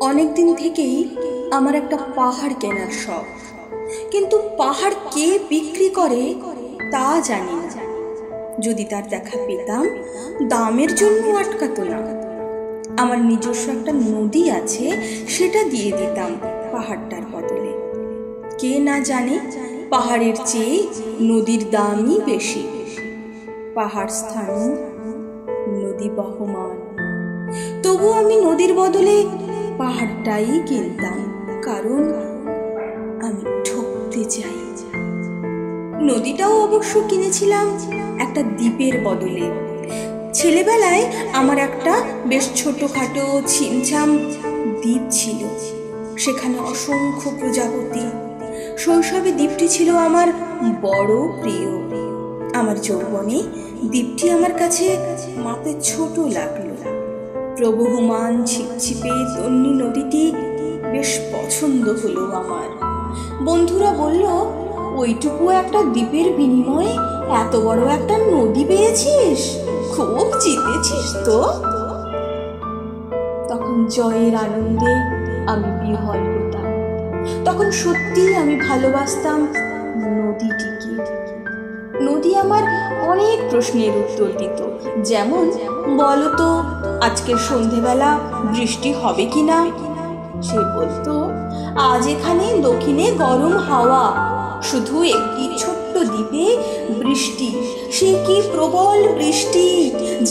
অনেক দিন থেকেই আমার একটা পাহাড় কেনার শখ, কিন্তু পাহাড় কে বিক্রি করে তা জানি না। যদি তার দেখা পেতাম, দামের জন্য আটকাতো না। আমার নিজস্ব একটা নদী আছে, সেটা দিয়ে দিতাম পাহাড়টার বদলে। কে না জানে পাহাড়ের চেয়ে নদীর দামই বেশি। পাহাড় স্থানীয়, নদী বহমান। তবু আমি নদীর বদলে পাহাড়টাই কিনতাম, কারণ আমি ঠকতে চাই। নদীটাও অবশ্য কিনেছিলাম একটা দ্বীপের বদলে। ছেলেবেলায় আমার একটা বেশ ছোটখাটো ছিমছাম দ্বীপ ছিল, সেখানে অসংখ্য প্রজাপতি। শৈশবে দ্বীপটি ছিল আমার বড় প্রিয়। আমার যৌবনে দ্বীপটি আমার কাছে মাপে ছোট লাগলো। প্রবহমান ছিপছিপে তন্নি নদীটি বেশ পছন্দ হলো আমার। বন্ধুরা বলল, ওইটুকু একটা দ্বীপের বিনিময়ে এত বড় একটা নদী পেয়েছিস, খুব জিতেছিস তো। তখন জয়ের আনন্দে আমি বিহ্বল হতাম। তখন সত্যিই আমি ভালোবাসতাম নদীটিকে। নদী আমার অনেক প্রশ্নের উত্তর দিত, যেমন, বলতো আজকের সন্ধেবেলা বৃষ্টি হবে কিনা। সে বলতো, আজ এখানে দক্ষিণে গরম হাওয়া, শুধু একটি ছোট্ট দ্বীপে বৃষ্টি, সে কি প্রবল বৃষ্টি,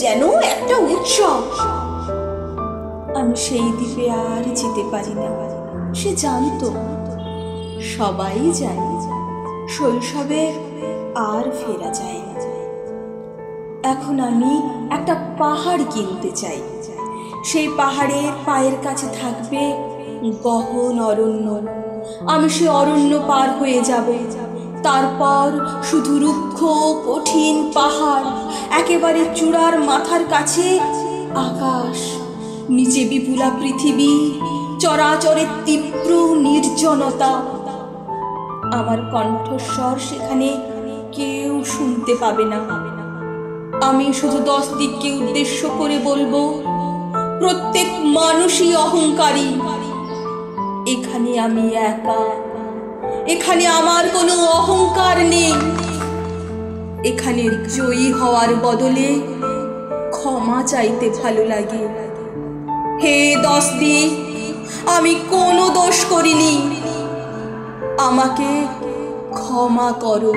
যেন একটা উৎসব। আমি সেই দ্বীপে আর যেতে পারি না। সে জানতো, সবাই জানে, শৈশবে আর ফেরা যায় না। এখন আমি একটা পাহাড় কিনতে চাই। সেই পাহাড়ের পায়ের কাছে থাকবে গহন অরণ্য। আমি সে অরণ্য পার হয়ে যাব। তারপর শুধু রুক্ষ কঠিন পাহাড়, একেবারে চূড়ার মাথার কাছে আকাশ, নিচে বিপুলা পৃথিবী, চরাচরের তীব্র নির্জনতা। আমার কণ্ঠস্বর সেখানে কেউ শুনতে পাবে না। আমি শুধু 10 দিককে উদ্দেশ্য করে বলবো, প্রত্যেক মানুষই অহংকারী। এখানে আমি একা, এখানে আমার কোনো অহংকার নেই। এখানে জয়ী হওয়ার বদলে ক্ষমা চাইতে ভালো লাগে। হে 10 দিক, আমি কোনো দোষ করিনি, আমাকে ক্ষমা করো।